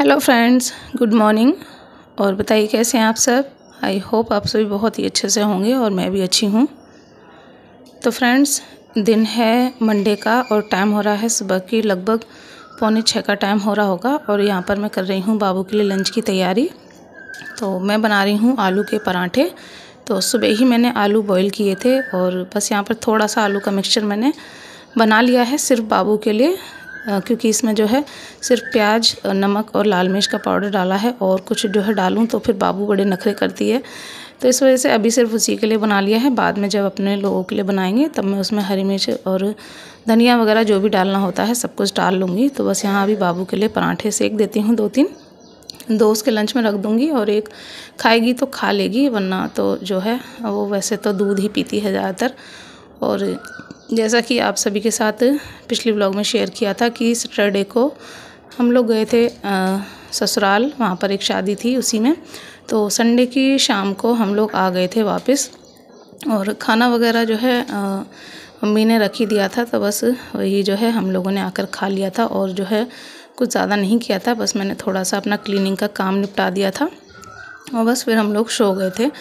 Hello friends, good morning. और बताइए कैसे हैं आप सब। आई होप आप सभी बहुत ही अच्छे से होंगे और मैं भी अच्छी हूँ। तो फ्रेंड्स, दिन है मंडे का और टाइम हो रहा है सुबह की लगभग 5:45 का टाइम हो रहा होगा। और यहाँ पर मैं कर रही हूँ बाबू के लिए लंच की तैयारी। तो मैं बना रही हूँ आलू के पराठे। तो सुबह ही मैंने आलू बॉईल किए थे और बस यहाँ पर थोड़ा सा आलू का मिक्सचर मैंने बना लिया है सिर्फ बाबू के लिए, क्योंकि इसमें जो है सिर्फ प्याज, नमक और लाल मिर्च का पाउडर डाला है। और कुछ जो है डालूं तो फिर बाबू बड़े नखरे करती है, तो इस वजह से अभी सिर्फ उसी के लिए बना लिया है। बाद में जब अपने लोगों के लिए बनाएंगे तब मैं उसमें हरी मिर्च और धनिया वगैरह जो भी डालना होता है सब कुछ डाल लूँगी। तो बस यहाँ अभी बाबू के लिए पराठे सेक देती हूँ 2-3, 2 उसके लंच में रख दूँगी और एक खाएगी तो खा लेगी, वरना तो जो है वो वैसे तो दूध ही पीती है ज़्यादातर। और जैसा कि आप सभी के साथ पिछले व्लॉग में शेयर किया था कि सैटरडे को हम लोग गए थे ससुराल, वहाँ पर एक शादी थी उसी में। तो संडे की शाम को हम लोग आ गए थे वापस और खाना वगैरह जो है मम्मी ने रख ही दिया था, तो बस वही जो है हम लोगों ने आकर खा लिया था। और जो है कुछ ज़्यादा नहीं किया था, बस मैंने थोड़ा सा अपना क्लीनिंग का काम निपटा दिया था और बस फिर हम लोग सो गए थे।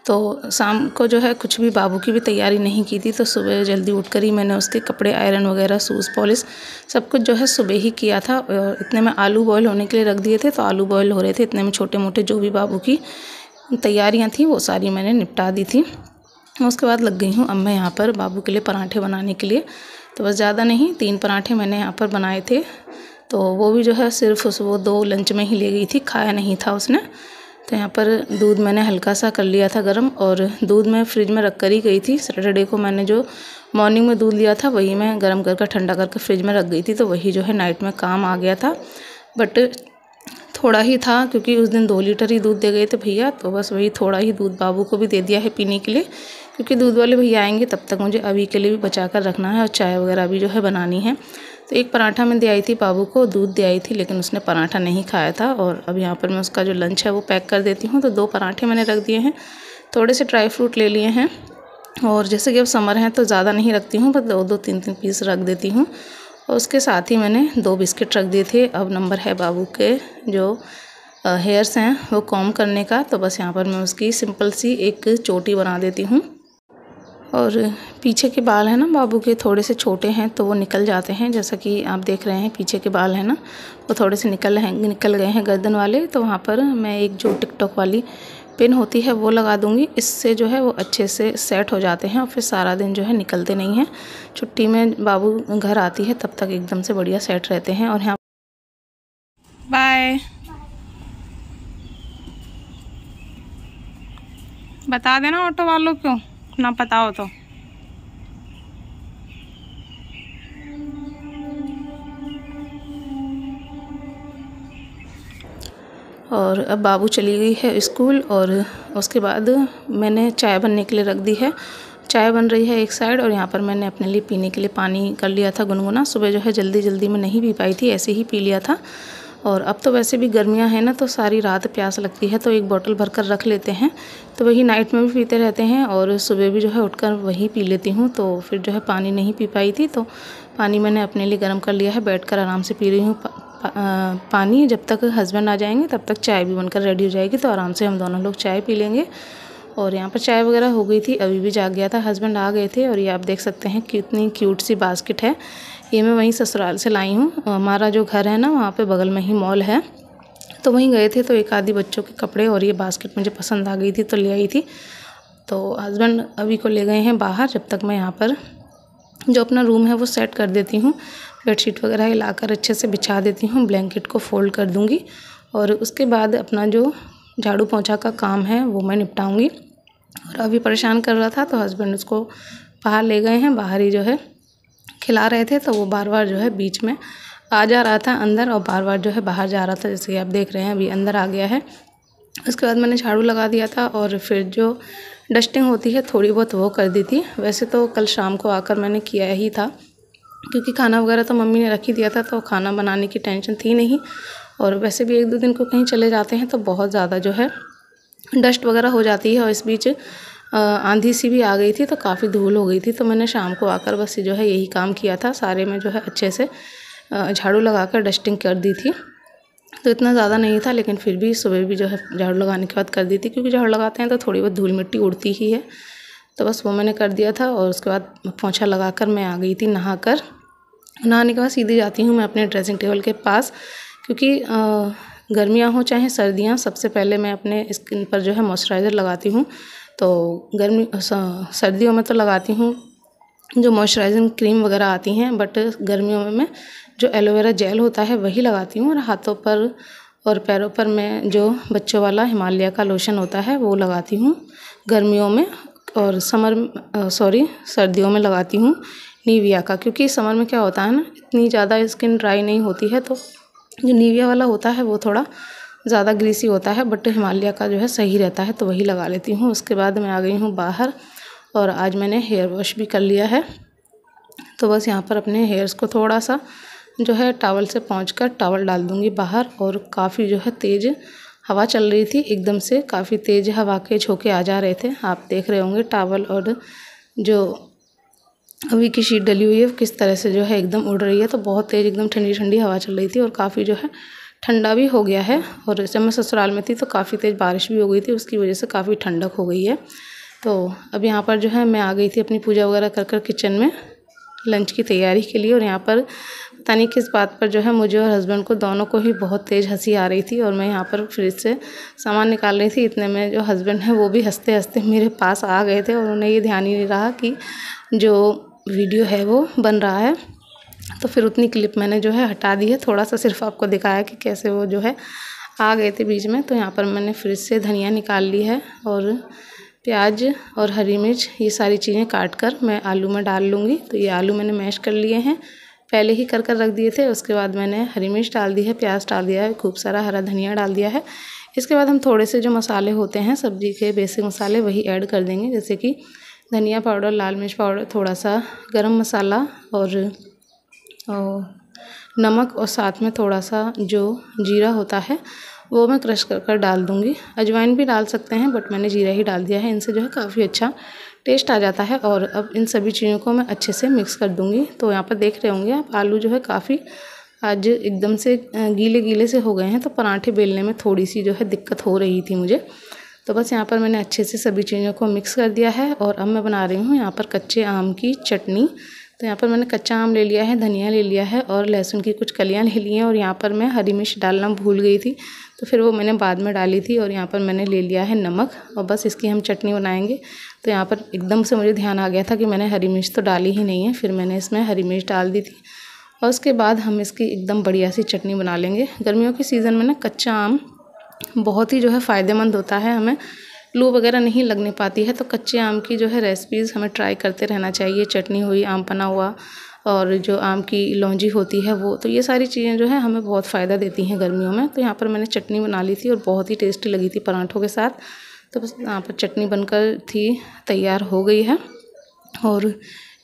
तो शाम को जो है कुछ भी बाबू की भी तैयारी नहीं की थी, तो सुबह जल्दी उठकर ही मैंने उसके कपड़े आयरन वगैरह, शूज़ पॉलिश सब कुछ जो है सुबह ही किया था। और इतने में आलू बॉयल होने के लिए रख दिए थे, तो आलू बॉयल हो रहे थे, इतने में छोटे मोटे जो भी बाबू की तैयारियां थी वो सारी मैंने निपटा दी थी। उसके बाद लग गई हूँ अब मैं यहाँ पर बाबू के लिए पराठे बनाने के लिए। तो बस ज़्यादा नहीं, 3 पराठे मैंने यहाँ पर बनाए थे। तो वो भी जो है सिर्फ वो 2 लंच में ही ले गई थी, खाया नहीं था उसने। तो यहाँ पर दूध मैंने हल्का सा कर लिया था गरम, और दूध मैं फ्रिज में रख कर ही गई थी। सैटरडे को मैंने जो मॉर्निंग में दूध लिया था वही मैं गरम करके ठंडा करके फ्रिज में रख गई थी, तो वही जो है नाइट में काम आ गया था। बट थोड़ा ही था, क्योंकि उस दिन 2 लीटर ही दूध दे गए थे भैया, तो बस वही थोड़ा ही दूध बाबू को भी दे दिया है पीने के लिए, क्योंकि दूध वाले भैया आएंगे तब तक मुझे अभी के लिए भी बचा कर रखना है और चाय वगैरह भी जो है बनानी है। तो एक पराठा मैं दे आई थी बाबू को, दूध दे आई थी, लेकिन उसने पराठा नहीं खाया था। और अब यहाँ पर मैं उसका जो लंच है वो पैक कर देती हूँ। तो 2 पराठे मैंने रख दिए हैं, थोड़े से ड्राई फ्रूट ले लिए हैं, और जैसे कि अब समर है तो ज़्यादा नहीं रखती हूँ, बस 2-2, 3-3 पीस रख देती हूँ। और उसके साथ ही मैंने 2 बिस्किट रख दिए थे। अब नंबर है बाबू के जो हेयर्स हैं वो कॉम करने का, तो बस यहाँ पर मैं उसकी सिंपल सी एक चोटी बना देती हूँ। और पीछे के बाल हैं ना बाबू के थोड़े से छोटे हैं, तो वो निकल जाते हैं, जैसा कि आप देख रहे हैं पीछे के बाल हैं ना वो थोड़े से निकल गए हैं गर्दन वाले। तो वहाँ पर मैं एक जो टिकटॉक वाली पिन होती है वो लगा दूँगी, इससे जो है वो अच्छे से सेट हो जाते हैं और फिर सारा दिन जो है निकलते नहीं हैं। छुट्टी में बाबू घर आती है तब तक एकदम से बढ़िया सेट रहते हैं। और यहाँ बाय बता देना ऑटो वालों को ना पता हो तो। और अब बाबू चली गई है स्कूल, और उसके बाद मैंने चाय बनने के लिए रख दी है। चाय बन रही है एक साइड, और यहाँ पर मैंने अपने लिए पीने के लिए पानी कर लिया था गुनगुना। सुबह जो है जल्दी जल्दी में नहीं पी पाई थी, ऐसे ही पी लिया था। और अब तो वैसे भी गर्मियाँ हैं ना, तो सारी रात प्यास लगती है, तो एक बोतल भर कर रख लेते हैं, तो वही नाइट में भी पीते रहते हैं और सुबह भी जो है उठकर वही पी लेती हूँ। तो फिर जो है पानी नहीं पी पाई थी, तो पानी मैंने अपने लिए गर्म कर लिया है, बैठकर आराम से पी रही हूँ पानी। जब तक हस्बैंड आ जाएंगे तब तक चाय भी बनकर रेडी हो जाएगी, तो आराम से हम दोनों लोग चाय पी लेंगे। और यहाँ पर चाय वगैरह हो गई थी, अभी भी जाग गया था, हस्बैंड आ गए थे। और ये आप देख सकते हैं कितनी क्यूट सी बास्केट है, ये मैं वहीं ससुराल से लाई हूँ। हमारा जो घर है ना वहाँ पे बगल में ही मॉल है, तो वहीं गए थे, तो एक आधी बच्चों के कपड़े और ये बास्केट मुझे पसंद आ गई थी तो ले आई थी। तो हस्बैंड अभी को ले गए हैं बाहर, जब तक मैं यहाँ पर जो अपना रूम है वो सेट कर देती हूँ, बेडशीट वगैरह हिलाकर अच्छे से बिछा देती हूँ, ब्लैंकेट को फोल्ड कर दूँगी। और उसके बाद अपना जो झाड़ू पोंछा का काम है वो मैं निपटाऊँगी। और अभी परेशान कर रहा था तो हस्बैंड उसको बाहर ले गए हैं, बाहर ही जो है खिला रहे थे, तो वो बार बार जो है बीच में आ जा रहा था अंदर और बार बार जो है बाहर जा रहा था, जैसे कि आप देख रहे हैं अभी अंदर आ गया है। उसके बाद मैंने झाड़ू लगा दिया था और फिर जो डस्टिंग होती है थोड़ी बहुत वो कर दी थी। वैसे तो कल शाम को आकर मैंने किया ही था, क्योंकि खाना वगैरह तो मम्मी ने रख ही दिया था, तो खाना बनाने की टेंशन थी नहीं। और वैसे भी 1-2 दिन को कहीं चले जाते हैं तो बहुत ज़्यादा जो है डस्ट वगैरह हो जाती है, और इस बीच आंधी सी भी आ गई थी तो काफ़ी धूल हो गई थी। तो मैंने शाम को आकर बस जो है यही काम किया था, सारे में जो है अच्छे से झाड़ू लगाकर डस्टिंग कर दी थी। तो इतना ज़्यादा नहीं था, लेकिन फिर भी सुबह भी जो है झाड़ू लगाने के बाद कर दी थी, क्योंकि झाड़ू लगाते हैं तो थोड़ी बहुत धूल मिट्टी उड़ती ही है। तो बस वो मैंने कर दिया था और उसके बाद पोंछा लगाकर मैं आ गई थी नहाकर। नहाने के बाद सीधी जाती हूँ मैं अपने ड्रेसिंग टेबल के पास, क्योंकि गर्मियाँ हो चाहे सर्दियाँ, सबसे पहले मैं अपने स्किन पर जो है मॉइस्चराइज़र लगाती हूँ। तो सर्दियों में तो लगाती हूँ जो मॉइस्चराइजिंग क्रीम वगैरह आती हैं, बट गर्मियों में मैं जो एलोवेरा जेल होता है वही लगाती हूँ। और हाथों पर और पैरों पर मैं जो बच्चों वाला हिमालय का लोशन होता है वो लगाती हूँ गर्मियों में। और सर्दियों में लगाती हूँ निविया का, क्योंकि समर में क्या होता है ना, इतनी ज़्यादा स्किन ड्राई नहीं होती है, तो जो निविया वाला होता है वो थोड़ा ज़्यादा ग्रीसी होता है, बट हिमालय का जो है सही रहता है, तो वही लगा लेती हूँ। उसके बाद मैं आ गई हूँ बाहर और आज मैंने हेयर वॉश भी कर लिया है। तो बस यहाँ पर अपने हेयर्स को थोड़ा सा जो है टॉवल से पोंछकर टॉवल डाल दूँगी बाहर। और काफ़ी जो है तेज़ हवा चल रही थी, एकदम से काफ़ी तेज़ हवा के झोंके आ जा रहे थे। आप देख रहे होंगे टॉवल और जो अभी की शीट डली हुई है किस तरह से जो है एकदम उड़ रही है। तो बहुत तेज़ एकदम ठंडी ठंडी हवा चल रही थी और काफ़ी जो है ठंडा भी हो गया है। और जब मैं ससुराल में थी तो काफ़ी तेज़ बारिश भी हो गई थी, उसकी वजह से काफ़ी ठंडक हो गई है। तो अब यहाँ पर जो है मैं आ गई थी अपनी पूजा वगैरह कर किचन में लंच की तैयारी के लिए। और यहाँ पर पता नहीं किस बात पर जो है मुझे और हस्बैंड को दोनों को ही बहुत तेज़ हंसी आ रही थी। और मैं यहाँ पर फ्रिज से सामान निकाल रही थी, इतने में जो हस्बैंड है वो भी हंसते हंसते मेरे पास आ गए थे और उन्हें ये ध्यान ही नहीं रहा कि जो वीडियो है वो बन रहा है। तो फिर उतनी क्लिप मैंने जो है हटा दी है, थोड़ा सा सिर्फ आपको दिखाया कि कैसे वो जो है आ गए थे बीच में। तो यहाँ पर मैंने फ्रिज से धनिया निकाल ली है और प्याज और हरी मिर्च ये सारी चीज़ें काट कर मैं आलू में डाल लूँगी। तो ये आलू मैंने मैश कर लिए हैं, पहले ही कर रख दिए थे। उसके बाद मैंने हरी मिर्च डाल दी है, प्याज डाल दिया है, खूब सारा हरा धनिया डाल दिया है। इसके बाद हम थोड़े से जो मसाले होते हैं सब्ज़ी के बेसिक मसाले वही ऐड कर देंगे, जैसे कि धनिया पाउडर, लाल मिर्च पाउडर, थोड़ा सा गरम मसाला और नमक, और साथ में थोड़ा सा जो जीरा होता है वो मैं क्रश कर डाल दूँगी। अजवाइन भी डाल सकते हैं, बट मैंने जीरा ही डाल दिया है, इनसे जो है काफ़ी अच्छा टेस्ट आ जाता है। और अब इन सभी चीज़ों को मैं अच्छे से मिक्स कर दूँगी। तो यहाँ पर देख रहे होंगे आप आलू जो है काफ़ी आज एकदम से गीले गीले से हो गए हैं, तो पराठे बेलने में थोड़ी सी जो है दिक्कत हो रही थी मुझे। तो बस यहाँ पर मैंने अच्छे से सभी चीज़ों को मिक्स कर दिया है। और अब मैं बना रही हूँ यहाँ पर कच्चे आम की चटनी। तो यहाँ पर मैंने कच्चा आम ले लिया है, धनिया ले लिया है और लहसुन की कुछ कलियाँ ले ली हैं। और यहाँ पर मैं हरी मिर्च डालना भूल गई थी, तो फिर वो मैंने बाद में डाली थी। और यहाँ पर मैंने ले लिया है नमक, और बस इसकी हम चटनी बनाएंगे। तो यहाँ पर एकदम से मुझे ध्यान आ गया था कि मैंने हरी मिर्च तो डाली ही नहीं है, फिर मैंने इसमें हरी मिर्च डाल दी थी। और उसके बाद हम इसकी एकदम बढ़िया सी चटनी बना लेंगे। गर्मियों के सीज़न में ना कच्चा आम बहुत ही जो है फ़ायदेमंद होता है, हमें लू वगैरह नहीं लगने पाती है। तो कच्चे आम की जो है रेसिपीज़ हमें ट्राई करते रहना चाहिए। चटनी हुई, आम पन्ना हुआ, और जो आम की लौंजी होती है वो, तो ये सारी चीज़ें जो है हमें बहुत फ़ायदा देती हैं गर्मियों में। तो यहाँ पर मैंने चटनी बना ली थी और बहुत ही टेस्टी लगी थी पराठों के साथ। तो बस यहाँ पर चटनी बनकर थी तैयार हो गई है और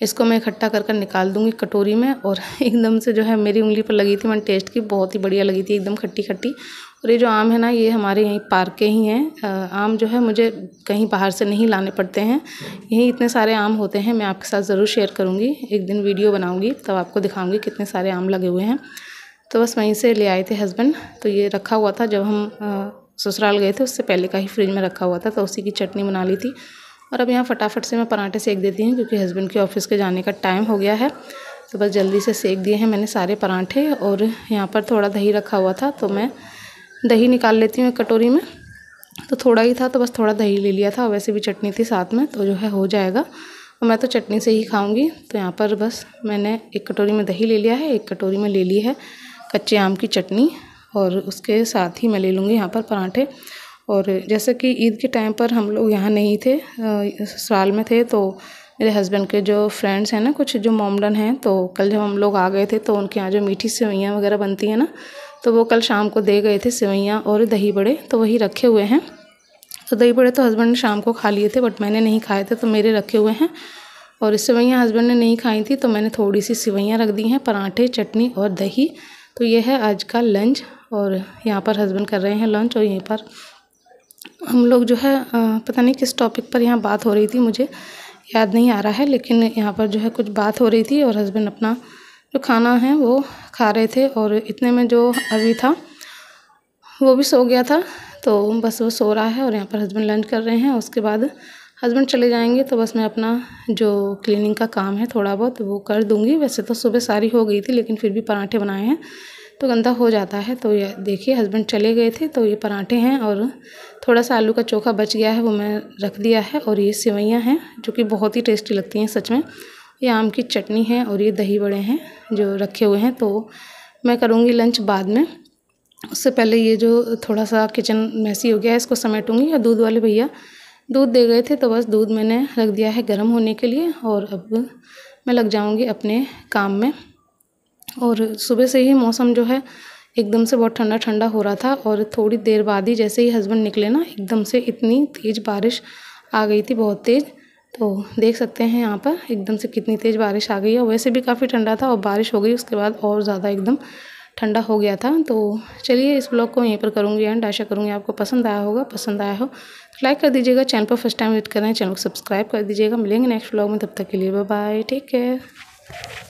इसको मैं इकट्ठा कर निकाल दूँगी कटोरी में। और एकदम से जो है मेरी उंगली पर लगी थी, मैंने टेस्ट की, बहुत ही बढ़िया लगी थी, एकदम खट्टी खट्टी। और ये जो आम है ना, ये हमारे यहीं पार्क के ही हैं। आम जो है मुझे कहीं बाहर से नहीं लाने पड़ते हैं, यहीं इतने सारे आम होते हैं। मैं आपके साथ ज़रूर शेयर करूँगी, एक दिन वीडियो बनाऊँगी तब आपको दिखाऊँगी कितने सारे आम लगे हुए हैं। तो बस वहीं से ले आए थे हस्बैंड। तो ये रखा हुआ था जब हम ससुराल गए थे, उससे पहले का ही फ्रिज में रखा हुआ था, तो उसी की चटनी बना ली थी। और अब यहाँ फटाफट से मैं पराठे सेक देती हूँ, क्योंकि हस्बैंड के ऑफिस के जाने का टाइम हो गया है। तो बस जल्दी से सेक दिए हैं मैंने सारे पराठे। और यहाँ पर थोड़ा दही रखा हुआ था, तो मैं दही निकाल लेती हूँ एक कटोरी में। तो थोड़ा ही था, तो बस थोड़ा दही ले लिया था, वैसे भी चटनी थी साथ में, तो जो है हो जाएगा। और मैं तो चटनी से ही खाऊंगी। तो यहाँ पर बस मैंने एक कटोरी में दही ले लिया है, एक कटोरी में ले ली है कच्चे आम की चटनी, और उसके साथ ही मैं ले लूँगी यहाँ पर पराठे। और जैसे कि ईद के टाइम पर हम लोग यहाँ नहीं थे, ससुराल में थे, तो मेरे हस्बैंड के जो फ्रेंड्स हैं ना, कुछ जो मोमडन हैं, तो कल जब हम लोग आ गए थे तो उनके यहाँ जो मीठी सेवइयाँ वगैरह बनती हैं ना, तो वो कल शाम को दे गए थे सेवइयाँ और दही बड़े, तो वही रखे हुए हैं। तो दही बड़े तो हस्बैंड ने शाम को खा लिए थे, बट मैंने नहीं खाए थे, तो मेरे रखे हुए हैं। और सेवइयाँ हस्बैंड ने नहीं खाई थी, तो मैंने थोड़ी सी सेवइयाँ रख दी हैं, पराठे, चटनी और दही। तो ये है आज का लंच। और यहाँ पर हस्बैंड कर रहे हैं लंच, और यहीं पर हम लोग जो है पता नहीं किस टॉपिक पर यहाँ बात हो रही थी, मुझे याद नहीं आ रहा है, लेकिन यहाँ पर जो है कुछ बात हो रही थी और हस्बैंड अपना जो खाना है वो खा रहे थे। और इतने में जो अभी था वो भी सो गया था, तो बस वो सो रहा है और यहाँ पर हस्बैंड लंच कर रहे हैं। उसके बाद हस्बैंड चले जाएंगे तो बस मैं अपना जो क्लीनिंग का काम है थोड़ा बहुत वो कर दूँगी। वैसे तो सुबह सारी हो गई थी, लेकिन फिर भी पराठे बनाए हैं तो गंदा हो जाता है। तो ये देखिए हस्बैंड चले गए थे, तो ये पराठे हैं और थोड़ा सा आलू का चोखा बच गया है, वो मैं रख दिया है। और ये सेवइयाँ हैं जो कि बहुत ही टेस्टी लगती हैं सच में। ये आम की चटनी है और ये दही बड़े हैं जो रखे हुए हैं। तो मैं करूँगी लंच बाद में, उससे पहले ये जो थोड़ा सा किचन मैसी हो गया है इसको समेटूँगी। और दूध वाले भैया दूध दे गए थे, तो बस दूध मैंने रख दिया है गर्म होने के लिए और अब मैं लग जाऊँगी अपने काम में। और सुबह से ही मौसम जो है एकदम से बहुत ठंडा ठंडा हो रहा था और थोड़ी देर बाद ही जैसे ही हस्बैंड निकले ना, एकदम से इतनी तेज़ बारिश आ गई थी, बहुत तेज़। तो देख सकते हैं यहाँ पर एकदम से कितनी तेज़ बारिश आ गई है। वैसे भी काफ़ी ठंडा था और बारिश हो गई उसके बाद और ज़्यादा एकदम ठंडा हो गया था। तो चलिए इस ब्लॉग को यहीं पर करूँगी एंड आशा करूँगी आपको पसंद आया होगा। पसंद आया हो तो लाइक कर दीजिएगा, चैनल पर फर्स्ट टाइम विजिट कर रहे हैं चैनल को सब्सक्राइब कर दीजिएगा। मिलेंगे नेक्स्ट ब्लॉग में, तब तक के लिए बाय बाय, टेक केयर।